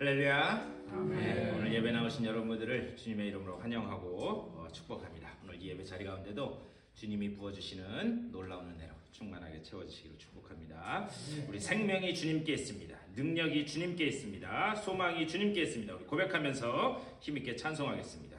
할렐루야. 아멘. 오늘 예배 나오신 여러분들을 주님의 이름으로 환영하고 축복합니다. 오늘 이 예배 자리 가운데도 주님이 부어주시는 놀라운 은혜로 충만하게 채워주시기를 축복합니다. 우리 생명이 주님께 있습니다. 능력이 주님께 있습니다. 소망이 주님께 있습니다. 우리 고백하면서 힘있게 찬송하겠습니다.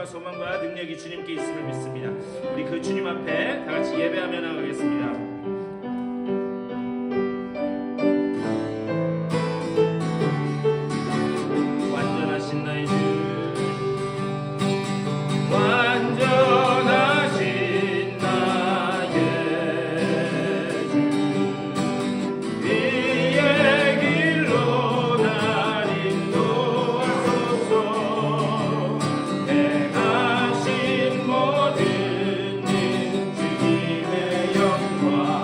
소망과 능력이 주님께 있음을 믿습니다. 우리 그 주님 앞에 다 같이 예배하며 나가겠습니다. 모든 일 주님의 영광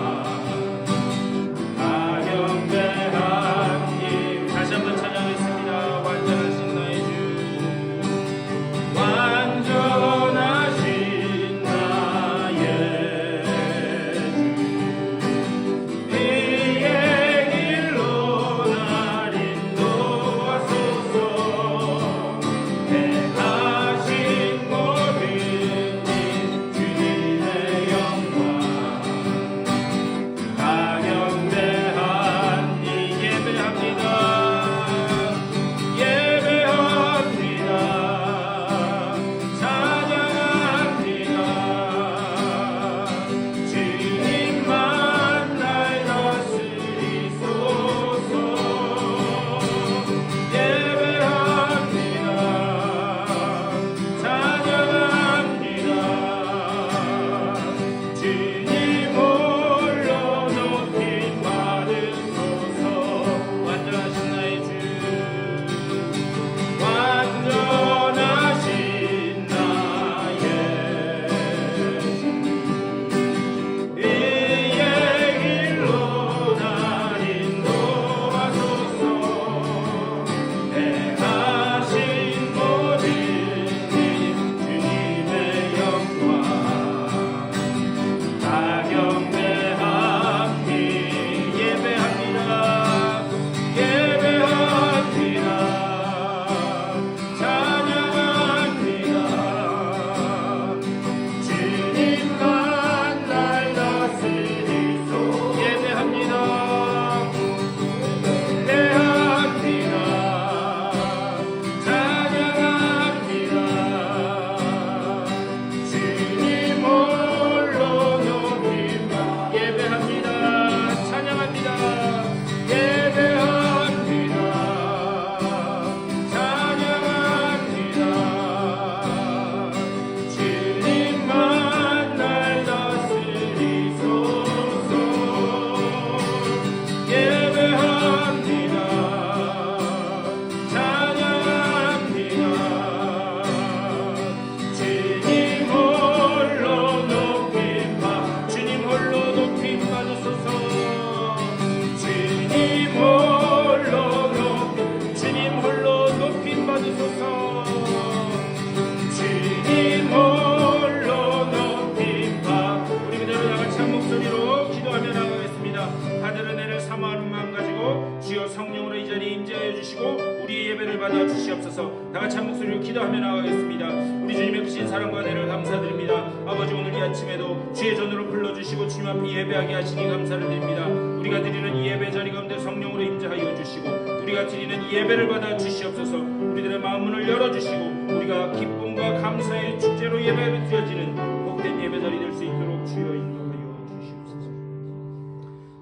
같이 한 목소리로 기도하며 나가겠습니다. 우리 주님의 크신 사랑과 은혜를 감사드립니다. 아버지, 오늘 이 아침에도 주의 전으로 불러주시고 주님 앞에 예배하게 하시니 감사를 드립니다. 우리가 드리는 이 예배 자리 가운데 성령으로 임재하여 주시고 우리가 드리는 이 예배를 받아 주시옵소서. 우리들의 마음 문을 열어주시고 우리가 기쁨과 감사의 축제로 예배를 드려지는 복된 예배 자리 될 수 있도록 주여 인도하여 주시옵소서.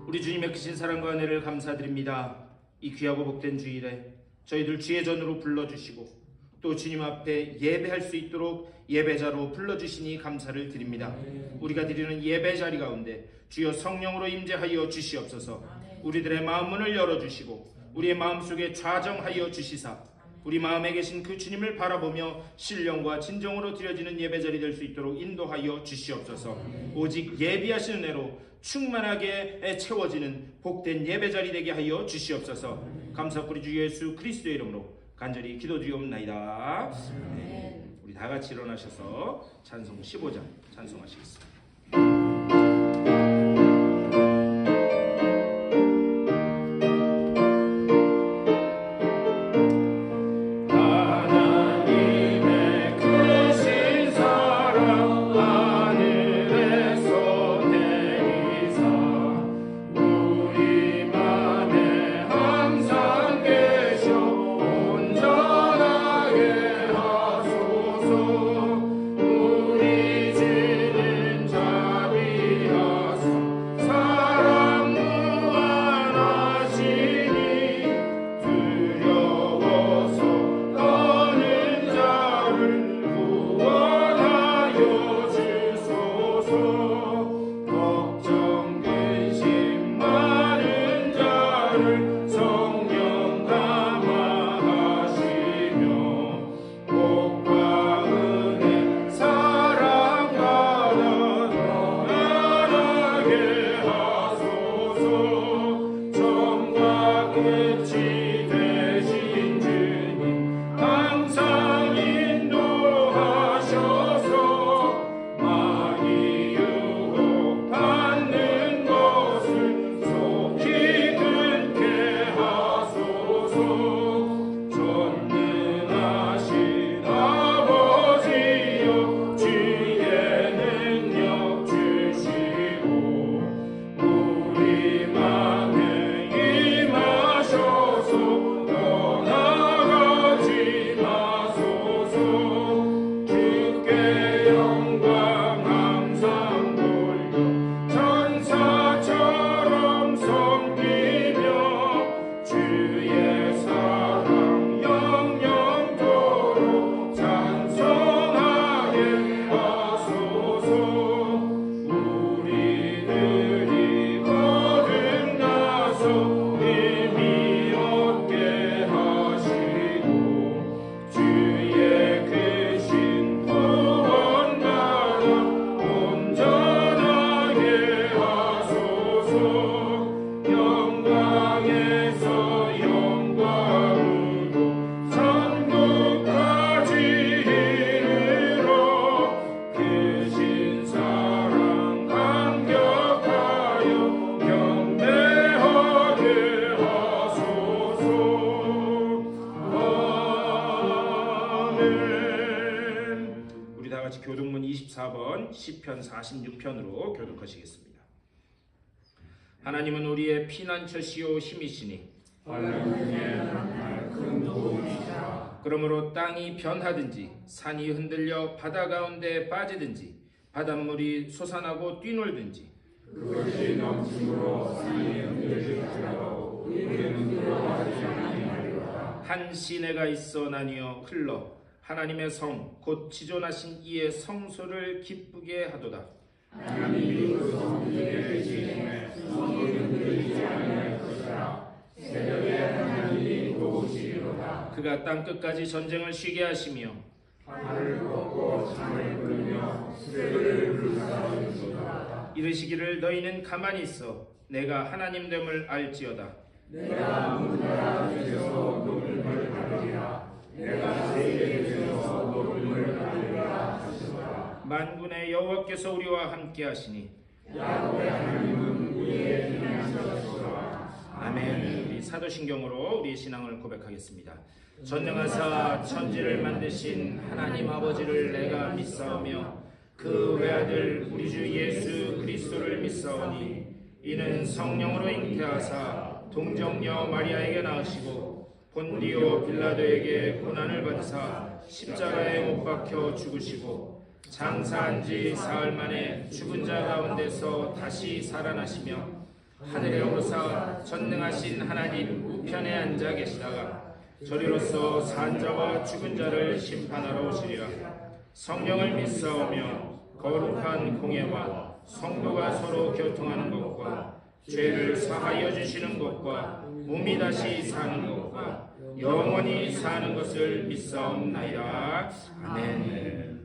우리 주님의 크신 사랑과 은혜를 감사드립니다. 이 귀하고 복된 주일에 저희들 주의 전으로 불러주시고 또 주님 앞에 예배할 수 있도록 예배자로 불러주시니 감사를 드립니다. 우리가 드리는 예배 자리 가운데 주여 성령으로 임재하여 주시옵소서. 우리들의 마음 문을 열어주시고 우리의 마음속에 좌정하여 주시사 우리 마음에 계신 그 주님을 바라보며 신령과 진정으로 드려지는 예배자리 될 수 있도록 인도하여 주시옵소서. 오직 예비하신 은혜로 충만하게 채워지는 복된 예배자리 되게 하여 주시옵소서. 감사드리 주 예수 그리스도의 이름으로 간절히 기도드리옵나이다. 네. 우리 다 같이 일어나셔서 찬송 15장 찬송하시겠습니다. 교동문 24번 시편 46편으로 교독하시겠습니다. 하나님은 우리의 피난처시요 힘이시니 그러므로 땅이 변하든지 산이 흔들려 바다 가운데 빠지든지 바닷물이 솟아나고 뛰놀든지 그것이 넘침으로 산이 흔들릴지라도 우리는 들어가지 아니하리로다. 한 시내가 있어 나뉘어 흘러 하나님의 성 곧 지존하신 이의 성소를 기쁘게 하도다. 하나님이 그 성 위에 계시심에 성이 흔들리지 아니할 것이라. 새벽에 하나님이 도우시리로다. 그가 땅 끝까지 전쟁을 쉬게 하시며 하늘을 꺾고 창을 부르며 수레를 불사르시도다. 이르시기를 너희는 가만히 있어 내가 하나님됨을 알지어다. 내가 문나라 되어서 녹음을 가르리라. 내가 세계 되어서 녹음을 가르리라 하시더라. 만군의 여호와께서 우리와 함께 하시니 야곱의 하나님은 우리의 피난처시로다. 아멘. 우리 사도신경으로 우리의 신앙을 고백하겠습니다. 전능하사 천지를 만드신 하나님 아버지를 내가 믿사오며 그 외아들 우리 주 예수 그리스도를 믿사오니 이는 성령으로 잉태하사 동정녀 마리아에게 낳으시고 본디오 빌라도에게 고난을 받으사 십자가에 못 박혀 죽으시고 장사한 지 사흘 만에 죽은 자 가운데서 다시 살아나시며 하늘에 오르사 전능하신 하나님 우편에 앉아 계시다가 저리로서 산 자와 죽은 자를 심판하러 오시리라. 성령을 믿사오며 거룩한 공예와 성도가 서로 교통하는 것과 죄를 사하여 주시는 것과 몸이 다시 사는 것과 영원히 사는 것을 믿사옵나이다. 아멘.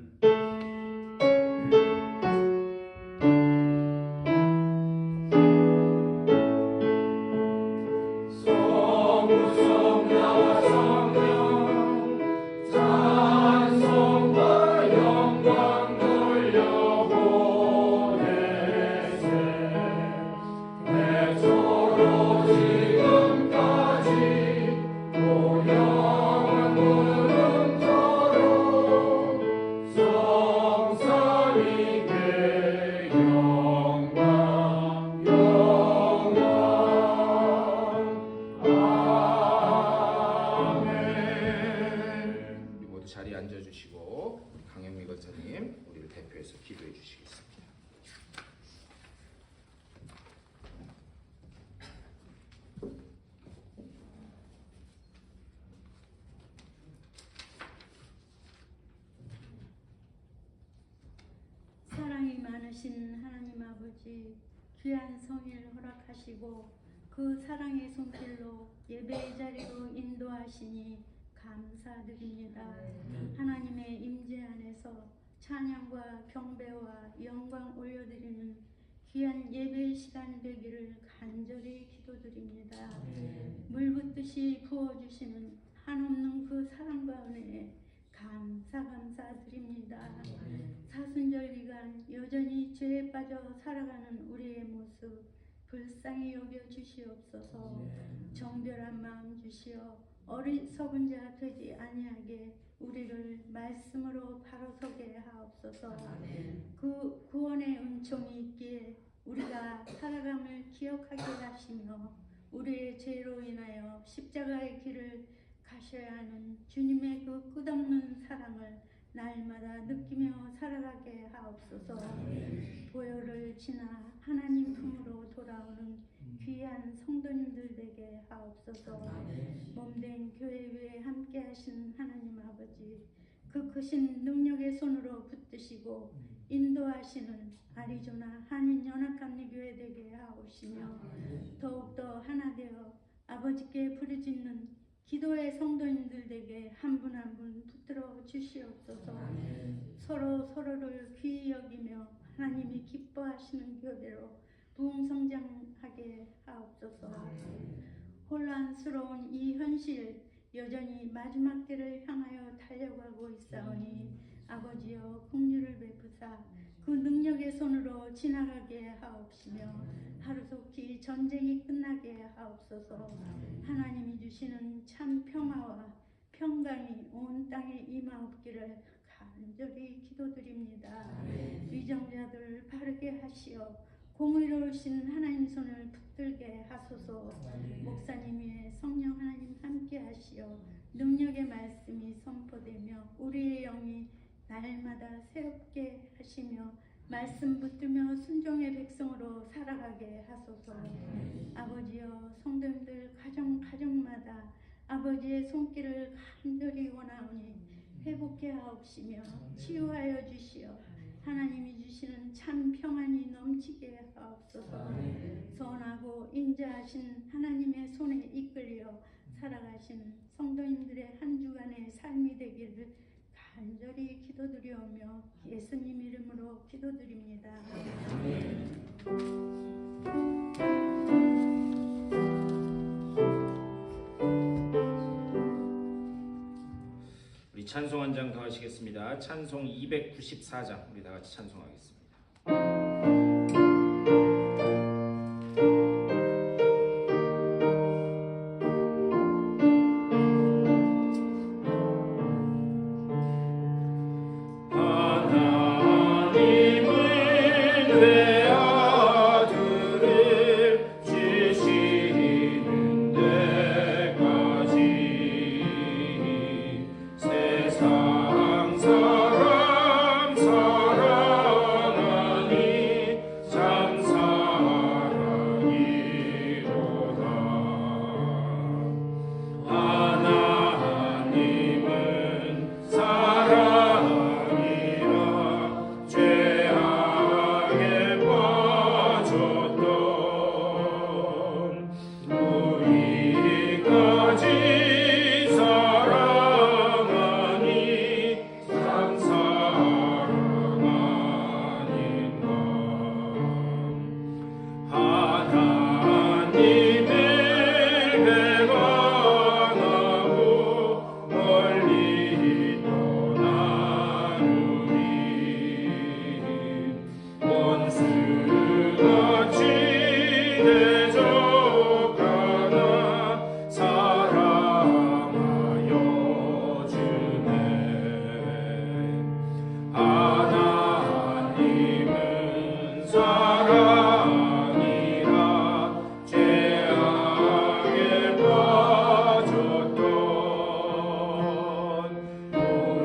자리에 앉아주시고 강영미 권사님 우리를 대표해서 기도해 주시겠습니다. 사랑이 많으신 하나님 아버지, 귀한 성일 허락하시고 그 사랑의 손길로 예배의 자리로 인도하시니 감사드립니다. 하나님의 임재 안에서 찬양과 경배와 영광 올려드리는 귀한 예배의 시간 되기를 간절히 기도드립니다. 물붓듯이 부어주시는 한없는 그 사랑과 은혜에 감사드립니다. 사순절 기간 여전히 죄에 빠져 살아가는 우리의 모습 불쌍히 여겨 주시옵소서. 정결한 마음 주시어 어리석은 자 되지 아니하게 우리를 말씀으로 바로 서게 하옵소서. 그 구원의 은총이 있기에 우리가 살아감을 기억하게 하시며 우리의 죄로 인하여 십자가의 길을 가셔야 하는 주님의 그 끝없는 사랑을 날마다 느끼며 살아가게 하옵소서. 보혈을 지나 하나님 품으로 돌아오는 귀한 성도님들 되게 하옵소서. 몸된 교회 위에 함께 하신 하나님 아버지, 그 크신 능력의 손으로 붙드시고 인도하시는 아리조나 한인연합감리교회 되게 하옵시며 더욱더 하나 되어 아버지께 부르짖는 기도의 성도님들 되게 한 분 한 분 붙들어 주시옵소서. 서로를 귀히 여기며 하나님이 기뻐하시는 교회로 부흥성장하게 하옵소서. 혼란스러운 이 현실 여전히 마지막 때를 향하여 달려가고 있사오니 아버지여 긍휼을 베푸사 그 능력의 손으로 지나가게 하옵시며 하루속히 전쟁이 끝나게 하옵소서. 하나님이 주시는 참 평화와 평강이 온 땅에 임하옵기를 간절히 기도드립니다. 위정자들 바르게 하시어 공의로우신 하나님 손을 붙들게 하소서. 목사님 위에 성령 하나님 함께 하시어 능력의 말씀이 선포되며 우리의 영이 날마다 새롭게 하시며 말씀 붙들며 순종의 백성으로 살아가게 하소서. 아버지여 성도님들 가정마다 아버지의 손길을 간절히 원하오니 회복해 하옵시며 치유하여 주시어 하나님이 주시는 참 평안이 넘치게 하옵소서. 선하고 인자하신 하나님의 손에 이끌려 살아가시는 성도님들의 한 주간의 삶이 되기를 간절히 기도드리오며 예수님 이름으로 기도드립니다. 우리 찬송 한 장 더 하시겠습니다. 찬송 294장 우리 다 같이 찬송하겠습니다.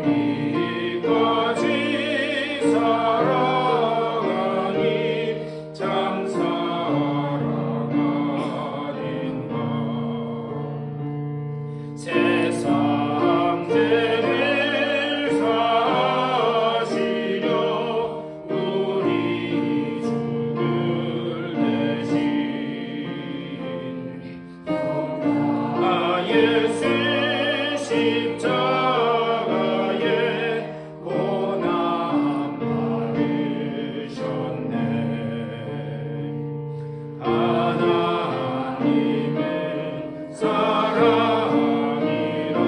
우리까지 사랑하니 참 사랑 아닌가. 세상 죄를 사시려 우리 죽을 대신 아 예수 십자가에 고난 받으셨네. 하나님의 사랑이라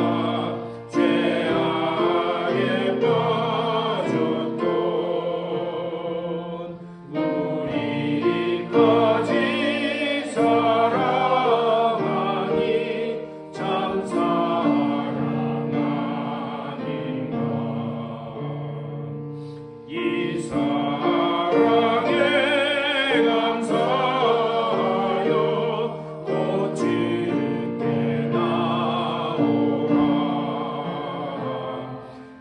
죄악에 빠졌던 우리까지 사랑하니 참 사랑 아닌가. 이 사랑에 감사하여 곧 주께 나오라.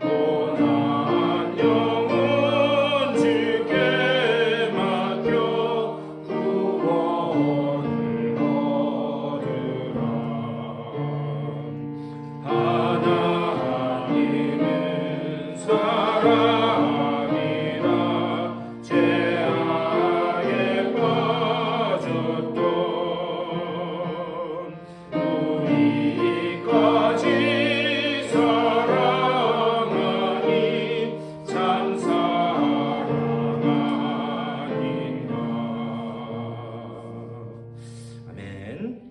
고난 영혼 주께 맡겨 구원을 얻으라. 하나님은 사랑이라 죄악에 빠졌던 우리까지 사랑하니 참 사랑 아닌가. 아멘.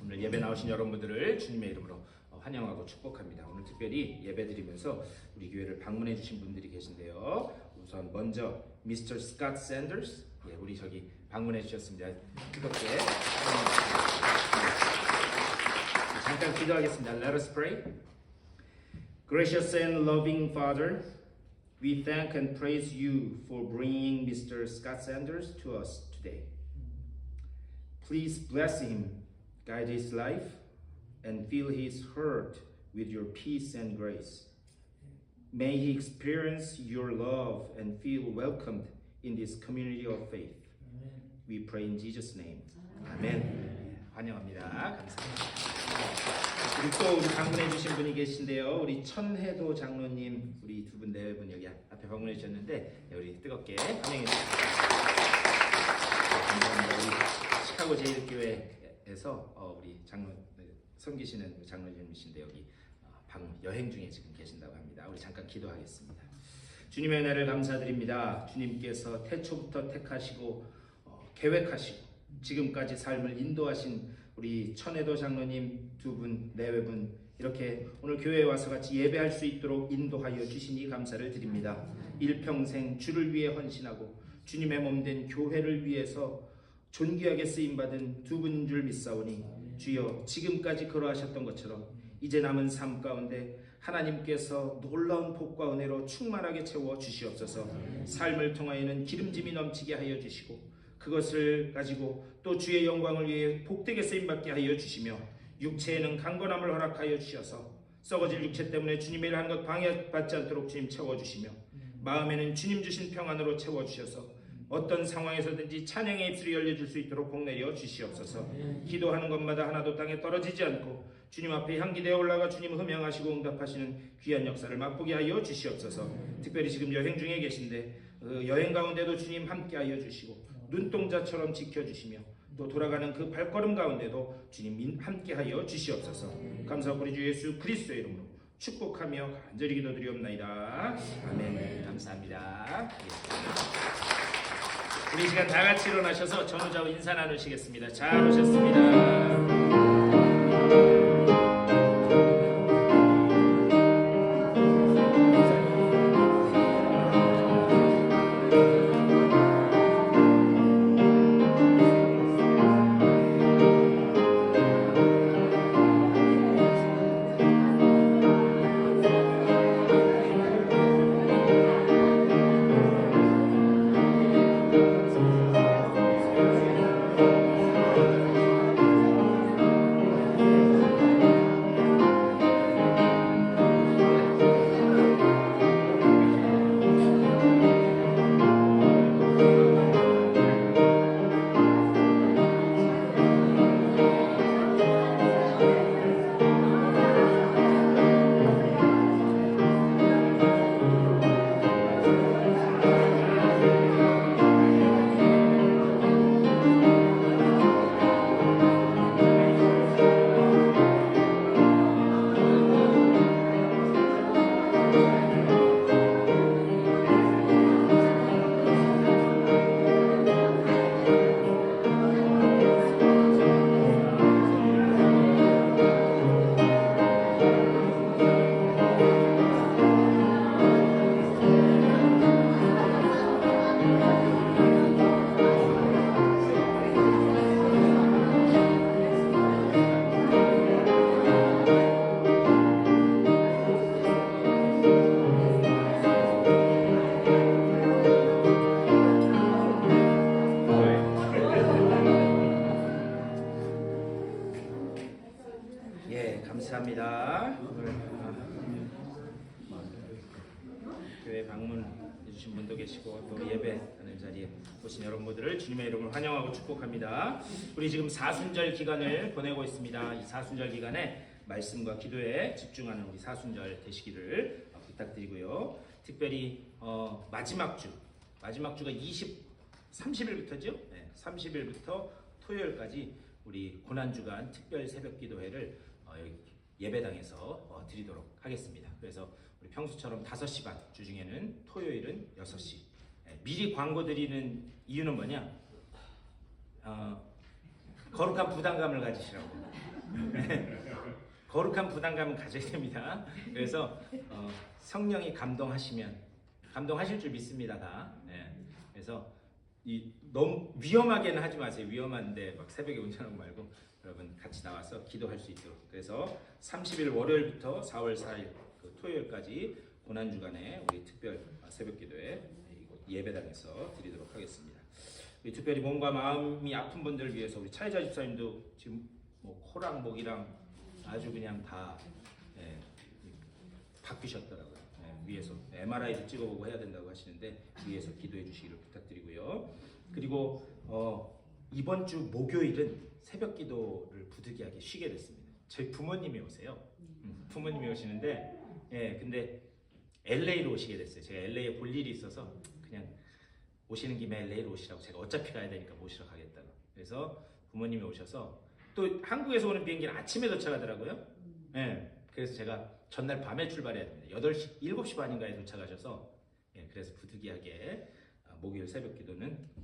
오늘 예배 나오신 여러분들을 주님의 이름으로 환영하고 축복합니다. 오늘 특별히 예배드리면서 우리 교회를 방문해 주신 분들이 계신데요. 우선 먼저 미스터 스캇 샌더스, 우리 저기 방문해 주셨습니다. 뜨겁게 잠깐 기도하겠습니다. Let us pray. Gracious and loving Father, we thank and praise you for bringing Mr. Scott Sanders to us today. Please bless him, guide his life, and fill his heart with your peace and grace. May he experience your love and feel welcomed in this community of faith. We pray in Jesus' name. 아멘. 환영합니다. 감사합니다. 그리고 또 우리 방문해 주신 분이 계신데요. 우리 천혜도 장로님, 우리 두 분, 네 분 여기 앞에 방문해 주셨는데 우리 뜨겁게 환영해 주십시오. 감사합니다. 우리 시카고 제일교회에서 우리 장로 섬기시는 장로님이신데 여기 여행 중에 지금 계신다고 합니다. 우리 잠깐 기도하겠습니다. 주님의 은혜를 감사드립니다. 주님께서 태초부터 택하시고 계획하시고 지금까지 삶을 인도하신 우리 천혜도 장로님 두 분, 네 분 이렇게 오늘 교회에 와서 같이 예배할 수 있도록 인도하여 주시니 감사를 드립니다. 일평생 주를 위해 헌신하고 주님의 몸된 교회를 위해서 존귀하게 쓰임받은 두 분인 줄 믿사오니 주여 지금까지 그러하셨던 것처럼 이제 남은 삶 가운데 하나님께서 놀라운 복과 은혜로 충만하게 채워 주시옵소서. 삶을 통하여는 기름짐이 넘치게 하여 주시고 그것을 가지고 또 주의 영광을 위해 복되게 쓰임받게 하여 주시며 육체에는 강건함을 허락하여 주셔서 썩어질 육체 때문에 주님의 일하는 것 방해받지 않도록 주님 채워주시며 마음에는 주님 주신 평안으로 채워주셔서 어떤 상황에서든지 찬양의 입술이 열려줄 수 있도록 복내려 주시옵소서. 기도하는 것마다 하나도 땅에 떨어지지 않고 주님 앞에 향기되어 올라가 주님 흠양하시고 응답하시는 귀한 역사를 맛보게 하여 주시옵소서. 특별히 지금 여행 중에 계신데 여행 가운데도 주님 함께하여 주시고 눈동자처럼 지켜주시며 또 돌아가는 그 발걸음 가운데도 주님 함께하여 주시옵소서. 감사하고 우리 주 예수 그리스도의 이름으로 축복하며 간절히 기도드리옵나이다. 아멘. 감사합니다. 우리 이 시간 다 같이 일어나셔서 전우자와 인사 나누시겠습니다. 잘 오셨습니다. 예, 감사합니다. 오늘 교회 방문해 주신 분도 계시고 또 예배하는 자리에 오신 여러분들을 주님의 이름으로 환영하고 축복합니다. 우리 지금 사순절 기간을 보내고 있습니다. 이 사순절 기간에 말씀과 기도에 집중하는 우리 사순절 되시기를 부탁드리고요. 특별히 마지막 주가 30일부터죠? 네, 30일부터 토요일까지 우리 고난주간 특별 새벽기도회를 여기 예배당에서 드리도록 하겠습니다. 그래서 우리 평소처럼 5시 반, 주중에는 토요일은 6시. 미리 광고 드리는 이유는 뭐냐? 거룩한 부담감을 가지시라고. 거룩한 부담감은 가져야 됩니다. 그래서 성령이 감동하실 줄 믿습니다. 다. 그래서 너무 위험하게는 하지 마세요. 위험한데 막 새벽에 운전하고 말고 여러분 같이 나와서 기도할 수 있도록. 그래서 30일 월요일부터 4월 4일 그 토요일까지 고난주간에 우리 특별 새벽기도회 예배당에서 드리도록 하겠습니다. 우리 특별히 몸과 마음이 아픈 분들을 위해서 우리 차혜자 집사님도 지금 뭐 코랑 목이랑 아주 그냥 다 바뀌셨더라고요. 위에서 MRI도 찍어보고 해야 된다고 하시는데 위에서 기도해 주시기를 부탁드리고요. 그리고 이번 주 목요일은 새벽 기도를 부득이하게 쉬게 됐습니다. 저희 부모님이 오세요. 부모님이 오시는데 근데 LA로 오시게 됐어요. 제가 LA에 볼 일이 있어서 그냥 오시는 김에 LA로 오시라고 제가 어차피 가야 되니까 모시러 가겠다고. 그래서 부모님이 오셔서 또 한국에서 오는 비행기는 아침에 도착하더라고요. 그래서 제가 전날 밤에 출발해야 됩니다. 8시, 7시 반인가에 도착하셔서 그래서 부득이하게 목요일 새벽 기도는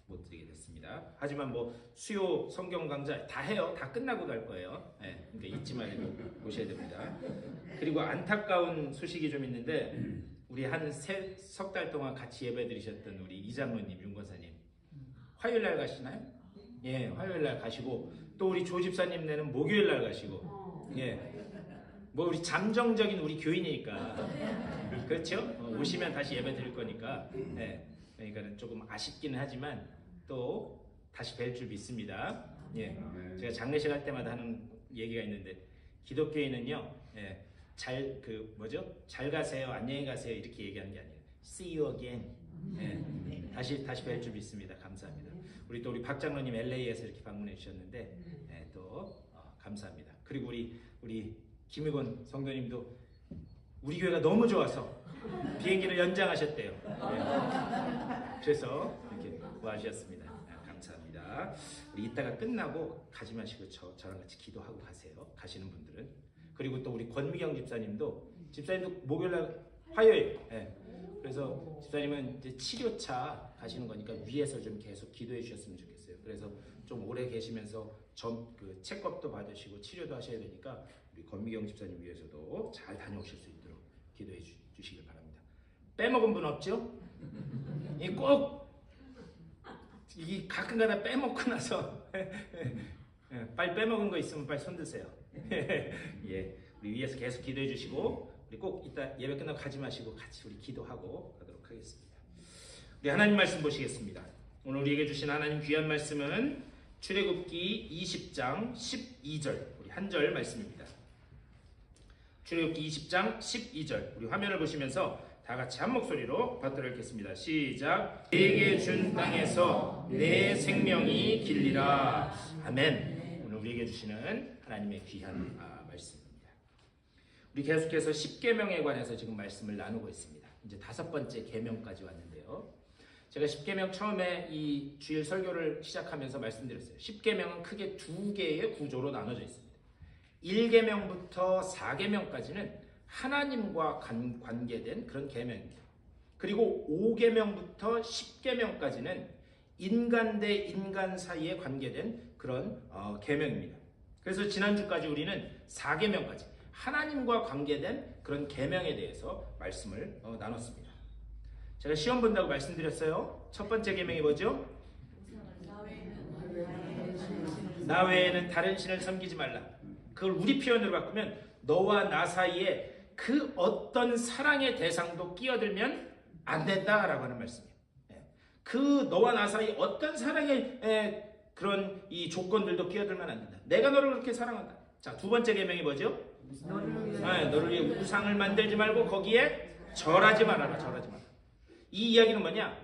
못 드리게 됐습니다. 하지만 뭐 수요 성경 강좌 다 해요. 다 끝나고 갈 거예요. 그러니까 잊지 말고 오셔야 됩니다. 그리고 안타까운 소식이 좀 있는데 우리 한 석 달 동안 같이 예배 드리셨던 우리 이장로님, 윤권사님 화요일 날 가시나요? 예, 화요일 날 가시고 또 우리 조 집사님 내는 목요일 날 가시고 뭐 우리 잠정적인 우리 교인이니까 그렇죠? 오시면 다시 예배 드릴 거니까 그러니까 조금 아쉽기는 하지만 또 다시 뵐 줄 믿습니다. 제가 장례식 할 때마다 하는 얘기가 있는데 기독교인은요 잘 가세요, 안녕히 가세요 이렇게 얘기하는 게 아니에요. See you again. 다시 뵐 줄 믿습니다. 감사합니다. 우리 또 우리 박 장로님 LA에서 이렇게 방문해 주셨는데 또 감사합니다. 그리고 우리 김유건 성도님도 우리 교회가 너무 좋아서 비행기를 연장하셨대요. 그래서 이렇게 구하셨습니다. 감사합니다. 우리 이따가 끝나고 가지 마시고 저랑 같이 기도하고 가세요. 가시는 분들은. 그리고 또 우리 권미경 집사님도 목요일날 화요일. 그래서 집사님은 이제 치료차 가시는 거니까 위에서 좀 계속 기도해 주셨으면 좋겠어요. 그래서 좀 오래 계시면서 그 체크업도 받으시고 치료도 하셔야 되니까 우리 권미경 집사님 위해서도 잘 다녀오실 수 있도록 기도해 주시길 바랍니다. 빼먹은 분 없죠? 이 가끔가다 빼먹고 나서 빨리 빼먹은 거 있으면 빨리 손 드세요. 우리 위에서 계속 기도해 주시고 우리 꼭 이따 예배 끝나고 가지 마시고 같이 우리 기도하고 가도록 하겠습니다. 우리 하나님 말씀 보시겠습니다. 오늘 우리에게 주신 하나님 귀한 말씀은 출애굽기 20장 12절 우리 한 절 말씀입니다. 출애굽기 20장 12절 우리 화면을 보시면서 다 같이 한 목소리로 받들어 읽겠습니다. 시작. 내게 준 땅에서 내 생명이 길리라. 아멘. 오늘 우리에게 주시는 하나님의 귀한 말씀입니다. 우리 계속해서 10계명에 관해서 지금 말씀을 나누고 있습니다. 이제 5번째 계명까지 왔는데요. 제가 10계명 처음에 이 주일 설교를 시작하면서 말씀드렸어요. 10계명은 크게 2개의 구조로 나눠져 있습니다. 1계명부터 4계명까지는 하나님과 관계된 그런 계명입니다. 그리고 5계명부터 10계명까지는 인간 대 인간 사이에 관계된 그런 계명입니다. 그래서 지난주까지 우리는 4계명까지 하나님과 관계된 그런 계명에 대해서 말씀을 나눴습니다. 제가 시험 본다고 말씀드렸어요. 첫 번째 계명이 뭐죠? 나 외에는 다른 신을 섬기지 말라. 그걸 우리 표현으로 바꾸면 너와 나 사이에 그 어떤 사랑의 대상도 끼어들면 안 된다라고 하는 말씀이에요. 그 너와 나 사이 어떤 사랑의 그런 이 조건들도 끼어들면 안 된다. 내가 너를 그렇게 사랑한다. 자, 두 번째 계명이 뭐죠? 너를 위해 우상을 만들지 말고 거기에 절하지 말아라. 절하지 마라. 이 이야기는 뭐냐?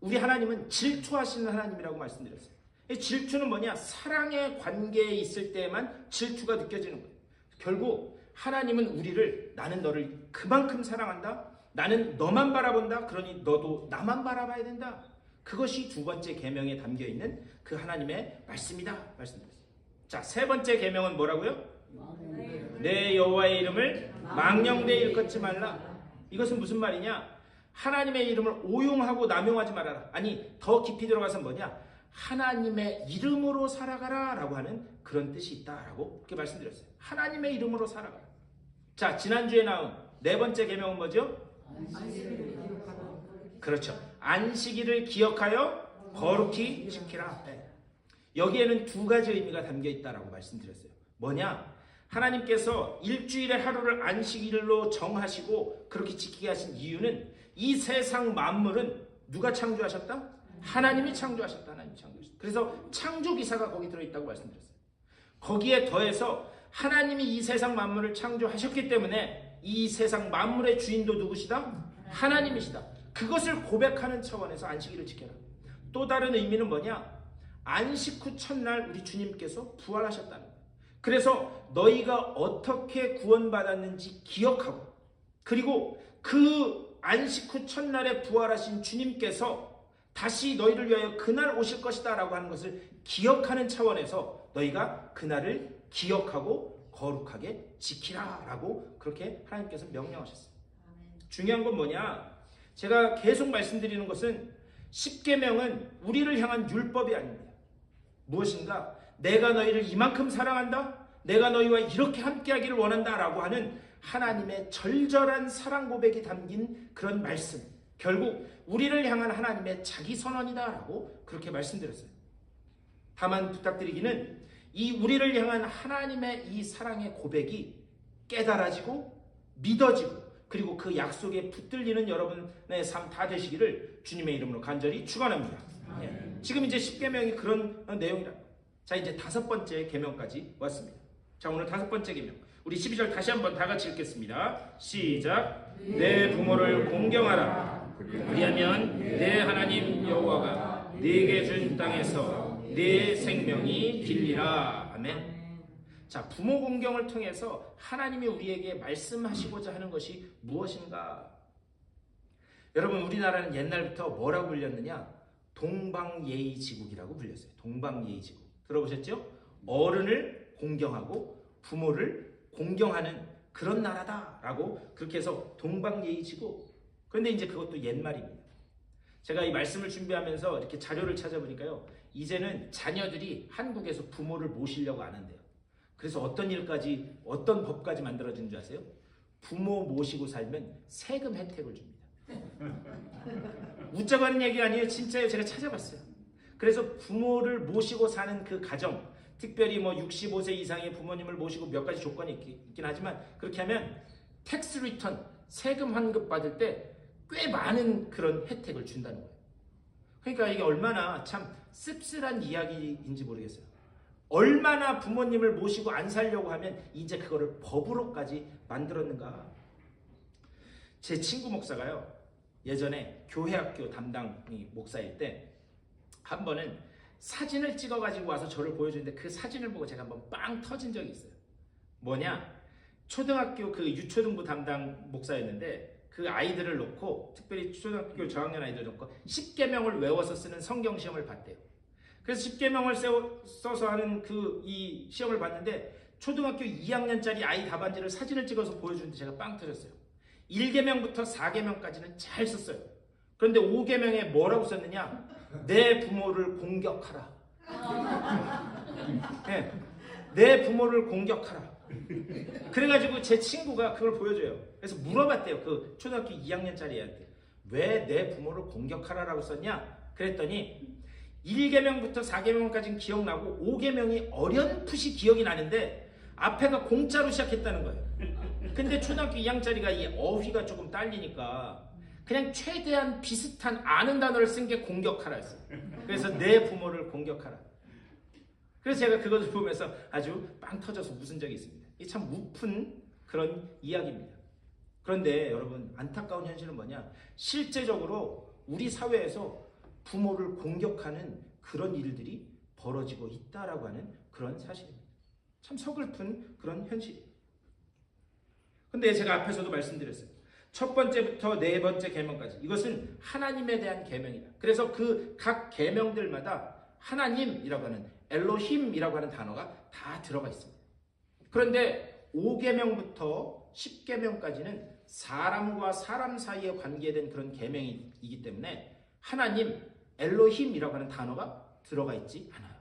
우리 하나님은 질투하시는 하나님이라고 말씀드렸어요. 질투는 뭐냐? 사랑의 관계에 있을 때만 질투가 느껴지는 거예요. 결국 하나님은 우리를 나는 너를 그만큼 사랑한다. 나는 너만 바라본다. 그러니 너도 나만 바라봐야 된다. 그것이 두 번째 계명에 담겨 있는 그 하나님의 말씀이다. 말씀드렸어요. 자, 세 번째 계명은 뭐라고요? 내 여호와의 이름을 망령되이 일컫지 말라. 이것은 무슨 말이냐? 하나님의 이름을 오용하고 남용하지 말아라. 아니, 더 깊이 들어가서 뭐냐? 하나님의 이름으로 살아가라 라고 하는 그런 뜻이 있다라고 그렇게 말씀드렸어요. 하나님의 이름으로 살아가라. 자, 지난주에 나온 네 번째 계명은 뭐죠? 그렇죠. 안식일을 기억하여 거룩히 지키라. 여기에는 두 가지 의미가 담겨 있다라고 말씀드렸어요. 뭐냐? 하나님께서 일주일의 하루를 안식일로 정하시고 그렇게 지키게 하신 이유는 이 세상 만물은 누가 창조하셨다? 하나님이 창조하셨다. 하나님이 창조하셨다. 그래서 창조기사가 거기 들어있다고 말씀드렸어요. 거기에 더해서 하나님이 이 세상 만물을 창조하셨기 때문에 이 세상 만물의 주인도 누구시다? 하나님이시다. 그것을 고백하는 차원에서 안식일을 지켜라. 또 다른 의미는 뭐냐? 안식 후 첫날 우리 주님께서 부활하셨다는 거예요. 그래서 너희가 어떻게 구원받았는지 기억하고, 그리고 그 안식 후 첫날에 부활하신 주님께서 다시 너희를 위하여 그날 오실 것이다 라고 하는 것을 기억하는 차원에서 너희가 그날을 기억하고 거룩하게 지키라 라고 그렇게 하나님께서 명령하셨어요. 중요한 건 뭐냐? 제가 계속 말씀드리는 것은 10계명은 우리를 향한 율법이 아닙니다. 무엇인가? 내가 너희를 이만큼 사랑한다? 내가 너희와 이렇게 함께하기를 원한다 라고 하는 하나님의 절절한 사랑 고백이 담긴 그런 말씀, 결국 우리를 향한 하나님의 자기 선언이다 라고 그렇게 말씀드렸어요. 다만 부탁드리기는 이 우리를 향한 하나님의 이 사랑의 고백이 깨달아지고 믿어지고 그리고 그 약속에 붙들리는 여러분의 삶 다 되시기를 주님의 이름으로 간절히 축원합니다. 지금 이제 10계명이 그런 내용이라. 자, 이제 다섯 번째 계명까지 왔습니다. 자, 오늘 다섯 번째 계명, 우리 12절 다시 한번 다 같이 읽겠습니다. 시작. 내 부모를 공경하라. 그리하면 내 하나님 여호와가 네게 준 땅에서 네 생명이 길리라. 아멘. 자, 부모 공경을 통해서 하나님이 우리에게 말씀하시고자 하는 것이 무엇인가? 여러분, 우리나라는 옛날부터 뭐라고 불렸느냐? 동방예의지국이라고 불렸어요. 동방예의지국. 들어보셨죠? 어른을 공경하고 부모를 공경하는 그런 나라다라고 그렇게 해서 동방예의지국. 그런데 이제 그것도 옛말입니다. 제가 이 말씀을 준비하면서 이렇게 자료를 찾아보니까요, 이제는 자녀들이 한국에서 부모를 모시려고 안 한대요. 그래서 어떤 일까지, 어떤 법까지 만들어진 줄 아세요? 부모 모시고 살면 세금 혜택을 줍니다. 웃자고 하는 얘기 아니에요. 진짜요. 제가 찾아봤어요. 그래서 부모를 모시고 사는 그 가정, 특별히 뭐 65세 이상의 부모님을 모시고 몇 가지 조건이 있긴 하지만 그렇게 하면 텍스 리턴, 세금 환급 받을 때 꽤 많은 그런 혜택을 준다는 거예요. 그러니까 이게 얼마나 참 씁쓸한 이야기인지 모르겠어요. 얼마나 부모님을 모시고 안 살려고 하면 이제 그거를 법으로까지 만들었는가. 제 친구 목사가요, 예전에 교회학교 담당이 목사일 때 한 번은 사진을 찍어가지고 와서 저를 보여주는데 그 사진을 보고 제가 한번 빵 터진 적이 있어요. 뭐냐? 초등학교 그 유초등부 담당 목사였는데 그 아이들을 놓고, 특별히 초등학교 저학년 아이들을 놓고 10계명을 외워서 쓰는 성경 시험을 봤대요. 그래서 10계명을 써서 하는 그 이 시험을 봤는데 초등학교 2학년짜리 아이 답안지를 사진을 찍어서 보여주는데 제가 빵 터졌어요. 1계명부터 4계명까지는 잘 썼어요. 그런데 5계명에 뭐라고 썼느냐? 내 부모를 공격하라. 네, 내 부모를 공격하라. 그래가지고 제 친구가 그걸 보여줘요. 그래서 물어봤대요. 그 초등학교 2학년짜리 애한테. 왜 내 부모를 공격하라라고 썼냐? 그랬더니 1계명부터 4계명까지는 기억나고 5계명이 어렴풋이 기억이 나는데 앞에가 공짜로 시작했다는 거예요. 근데 초등학교 2학년짜리가 이 어휘가 조금 딸리니까 그냥 최대한 비슷한 아는 단어를 쓴 게 공격하라였어요. 그래서 내 부모를 공격하라. 그래서 제가 그것을 보면서 아주 빵 터져서 웃은 적이 있습니다. 이게 참 우픈 그런 이야기입니다. 그런데 여러분, 안타까운 현실은 뭐냐? 실제적으로 우리 사회에서 부모를 공격하는 그런 일들이 벌어지고 있다라고 하는 그런 사실입니다. 참 서글픈 그런 현실이에요. 근데 제가 앞에서도 말씀드렸어요. 첫 번째부터 네 번째 계명까지 이것은 하나님에 대한 계명이다. 그래서 그 각 계명들마다 하나님이라고 하는 엘로힘이라고 하는 단어가 다 들어가 있습니다. 그런데 5계명부터 10계명까지는 사람과 사람 사이에 관계된 그런 계명이기 때문에 하나님, 엘로힘이라고 하는 단어가 들어가 있지 않아요.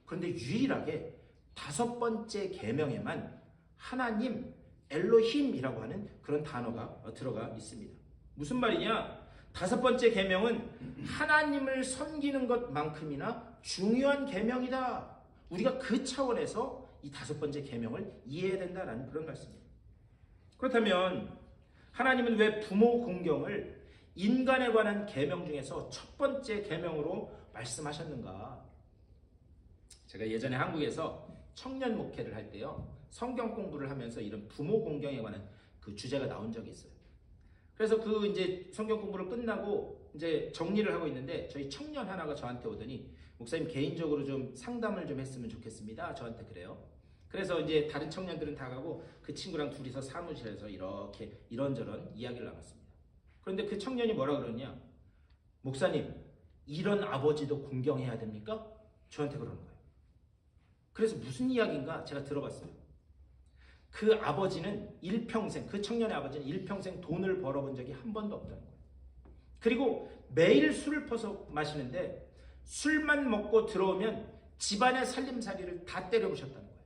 그런데 유일하게 5번째 계명에만 하나님, 엘로힘이라고 하는 그런 단어가 들어가 있습니다. 무슨 말이냐? 5번째 계명은 하나님을 섬기는 것만큼이나 중요한 계명이다. 우리가 그 차원에서 이 5번째 계명을 이해해야 된다는 그런 말씀입니다. 그렇다면 하나님은 왜 부모 공경을 인간에 관한 계명 중에서 첫 번째 계명으로 말씀하셨는가? 제가 예전에 한국에서 청년 목회를 할 때요, 성경 공부를 하면서 이런 부모 공경에 관한 그 주제가 나온 적이 있어요. 그래서 그 이제 성경 공부를 끝나고 이제 정리를 하고 있는데 저희 청년 하나가 저한테 오더니 목사님 개인적으로 좀 상담을 좀 했으면 좋겠습니다. 저한테 그래요. 그래서 이제 다른 청년들은 다 가고 그 친구랑 둘이서 사무실에서 이렇게 이런저런 이야기를 나눴습니다. 그런데 그 청년이 뭐라 그러냐? 목사님, 이런 아버지도 공경해야 됩니까? 저한테 그러는 거예요. 그래서 무슨 이야기인가 제가 들어봤어요. 그 아버지는 일평생, 그 청년의 아버지는 일평생 돈을 벌어본 적이 한 번도 없다는 거예요. 그리고 매일 술을 퍼서 마시는데 술만 먹고 들어오면 집안의 살림살이를 다 때려부셨다는 거예요.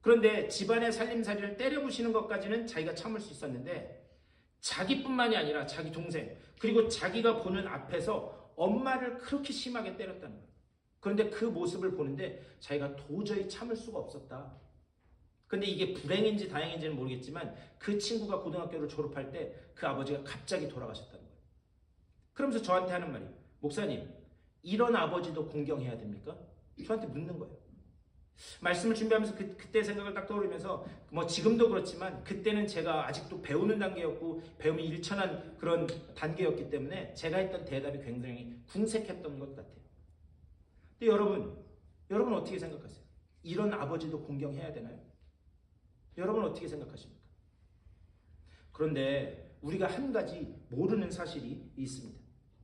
그런데 집안의 살림살이를 때려부시는 것까지는 자기가 참을 수 있었는데 자기뿐만이 아니라 자기 동생, 그리고 자기가 보는 앞에서 엄마를 그렇게 심하게 때렸다는 거예요. 그런데 그 모습을 보는데 자기가 도저히 참을 수가 없었다. 근데 이게 불행인지 다행인지는 모르겠지만 그 친구가 고등학교를 졸업할 때 그 아버지가 갑자기 돌아가셨다는 거예요. 그러면서 저한테 하는 말이, 목사님, 이런 아버지도 공경해야 됩니까? 저한테 묻는 거예요. 말씀을 준비하면서 그때 생각을 딱 떠오르면서 뭐 지금도 그렇지만 그때는 제가 아직도 배우는 단계였고 배움이 일천한 그런 단계였기 때문에 제가 했던 대답이 굉장히 궁색했던 것 같아요. 근데 여러분 어떻게 생각하세요? 이런 아버지도 공경해야 되나요? 여러분 어떻게 생각하십니까? 그런데 우리가 한 가지 모르는 사실이 있습니다.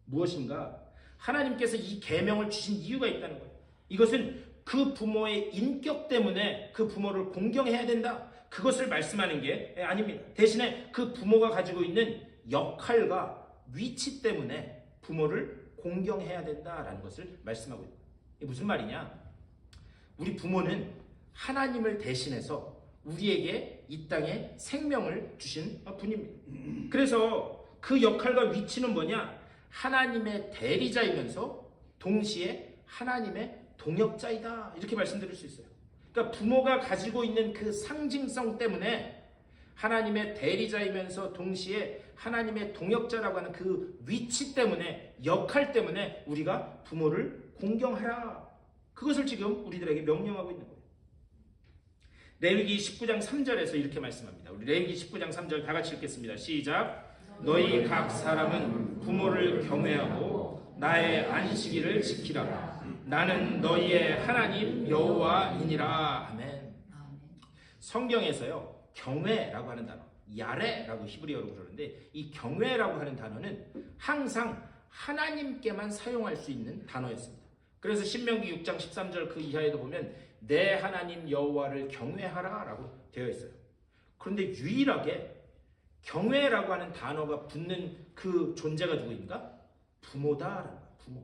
무엇인가? 하나님께서 이 계명을 주신 이유가 있다는 거예요. 이것은 그 부모의 인격 때문에 그 부모를 공경해야 된다. 그것을 말씀하는 게 아닙니다. 대신에 그 부모가 가지고 있는 역할과 위치 때문에 부모를 공경해야 된다라는 것을 말씀하고 있습니다. 이게 무슨 말이냐? 우리 부모는 하나님을 대신해서 우리에게 이 땅에 생명을 주신 분입니다. 그래서 그 역할과 위치는 뭐냐? 하나님의 대리자이면서 동시에 하나님의 동역자이다. 이렇게 말씀드릴 수 있어요. 그러니까 부모가 가지고 있는 그 상징성 때문에 하나님의 대리자이면서 동시에 하나님의 동역자라고 하는 그 위치 때문에, 역할 때문에 우리가 부모를 공경하라. 그것을 지금 우리들에게 명령하고 있는 거예요. 레위기 19장 3절에서 이렇게 말씀합니다. 우리 레위기 19장 3절 다 같이 읽겠습니다. 시작. 너희 각 사람은 부모를 경외하고 나의 안식일을 지키라. 나는 너희의 하나님 여호와이니라. 아멘. 성경에서요, 경외라고 하는 단어, 야레라고 히브리어로 그러는데 이 경외라고 하는 단어는 항상 하나님께만 사용할 수 있는 단어였습니다. 그래서 신명기 6장 13절 그 이하에도 보면 내 하나님 여호와를 경외하라라고 되어 있어요. 그런데 유일하게 경외라고 하는 단어가 붙는 그 존재가 누구인가? 부모다라는 거야. 부모.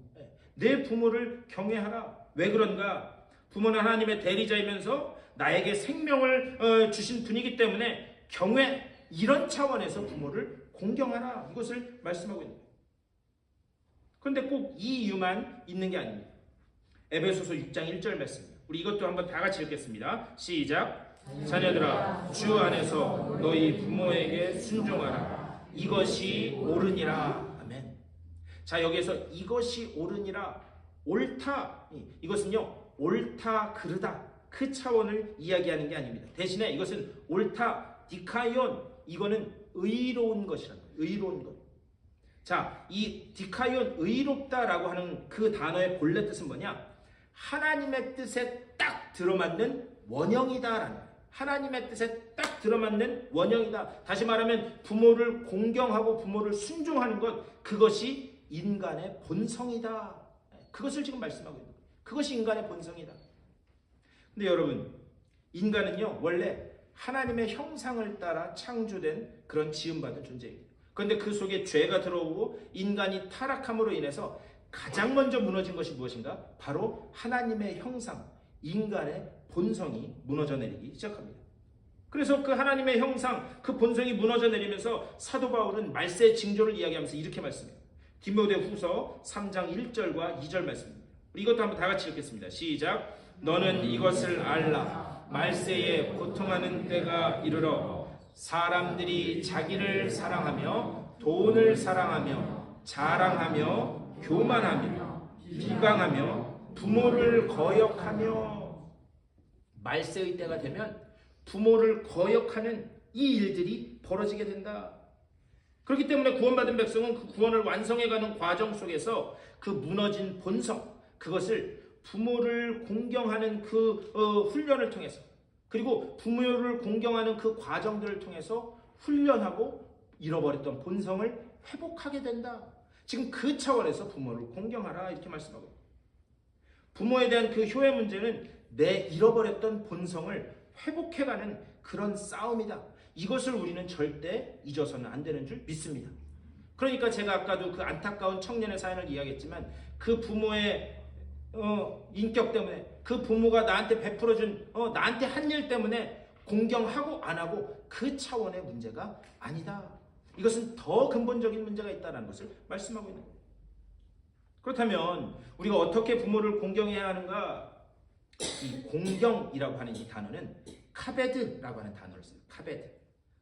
내 부모를 경외하라. 왜 그런가? 부모는 하나님의 대리자이면서 나에게 생명을 주신 분이기 때문에 경외, 이런 차원에서 부모를 공경하라. 이것을 말씀하고 있는 거예요. 그런데 꼭 이 이유만 있는 게 아닙니다. 에베소서 6장 1절 말씀입니다. 우리 이것도 한번 다 같이 읽겠습니다. 시작. 자녀들아, 주 안에서 너희 부모에게 순종하라. 이것이 옳으니라. 아멘. 자, 여기에서 이것이 옳으니라, 옳다, 이것은요 옳다 그르다 그 차원을 이야기하는 게 아닙니다. 대신에 이것은 옳다, 디카이온, 이거는 의로운 것이라는 거예요. 의로운 것. 자, 이 디카이온, 의롭다라고 하는 그 단어의 본래 뜻은 뭐냐? 하나님의 뜻에 딱 들어맞는 원형이다라는 거예요. 하나님의 뜻에 딱 들어맞는 원형이다. 다시 말하면 부모를 공경하고 부모를 순종하는 것, 그것이 인간의 본성이다. 그것을 지금 말씀하고 있는 거예요. 그것이 인간의 본성이다. 근데 여러분, 인간은요 원래 하나님의 형상을 따라 창조된 그런 지음받은 존재입니다. 그런데 그 속에 죄가 들어오고 인간이 타락함으로 인해서 가장 먼저 무너진 것이 무엇인가? 바로 하나님의 형상, 인간의 본성이 무너져 내리기 시작합니다. 그래서 그 하나님의 형상, 그 본성이 무너져 내리면서 사도 바울은 말세의 징조를 이야기하면서 이렇게 말씀해요. 디모데후서 3장 1절과 2절 말씀입니다. 이것도 한번 다 같이 읽겠습니다. 시작. 너는 이것을 알라. 말세에 고통하는 때가 이르러 사람들이 자기를 사랑하며 돈을 사랑하며 자랑하며 교만하며 비방하며 부모를 거역하며, 말세의 때가 되면 부모를 거역하는 이 일들이 벌어지게 된다. 그렇기 때문에 구원받은 백성은 그 구원을 완성해가는 과정 속에서 그 무너진 본성, 그것을 부모를 공경하는 그 훈련을 통해서, 그리고 부모를 공경하는 그 과정들을 통해서 훈련하고 잃어버렸던 본성을 회복하게 된다. 지금 그 차원에서 부모를 공경하라 이렇게 말씀하고 있습니다. 부모에 대한 그 효의 문제는 내 잃어버렸던 본성을 회복해가는 그런 싸움이다. 이것을 우리는 절대 잊어서는 안 되는 줄 믿습니다. 그러니까 제가 아까도 그 안타까운 청년의 사연을 이야기했지만, 그 부모의 인격 때문에, 그 부모가 나한테 베풀어준 나한테 한 일 때문에 공경하고 안 하고, 그 차원의 문제가 아니다. 이것은 더 근본적인 문제가 있다는 것을 말씀하고 있는 거예요. 그렇다면 우리가 어떻게 부모를 공경해야 하는가? 이 공경이라고 하는 이 단어는 카베드라고 하는 단어를 써요. 카베드.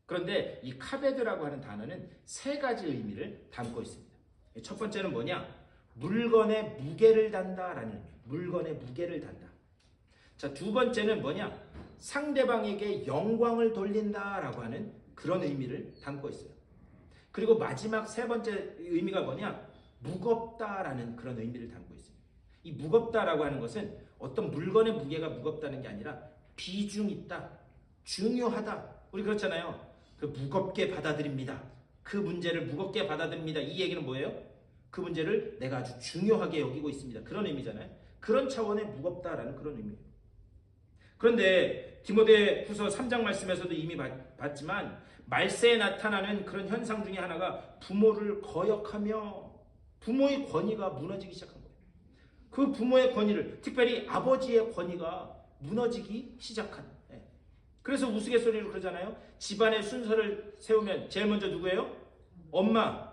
그런데 이 카베드라고 하는 단어는 세 가지 의미를 담고 있습니다. 첫 번째는 뭐냐? 물건에 무게를 단다라는 의미. 물건에 무게를 단다. 자, 두 번째는 뭐냐? 상대방에게 영광을 돌린다라고 하는 그런 의미를 담고 있어요. 그리고 마지막 세 번째 의미가 뭐냐? 무겁다라는 그런 의미를 담고 있습니다. 이 무겁다라고 하는 것은 어떤 물건의 무게가 무겁다는 게 아니라 비중 있다, 중요하다. 우리 그렇잖아요. 그 무겁게 받아들입니다. 그 문제를 무겁게 받아들입니다. 이 얘기는 뭐예요? 그 문제를 내가 아주 중요하게 여기고 있습니다. 그런 의미잖아요. 그런 차원의 무겁다라는 그런 의미예요. 그런데 디모데후서 3장 말씀에서도 이미 봤지만, 말세에 나타나는 그런 현상 중에 하나가 부모를 거역하며 부모의 권위가 무너지기 시작한 거예요. 그 부모의 권위를, 특별히 아버지의 권위가 무너지기 시작한. 그래서 우스갯소리로 그러잖아요. 집안의 순서를 세우면 제일 먼저 누구예요? 엄마.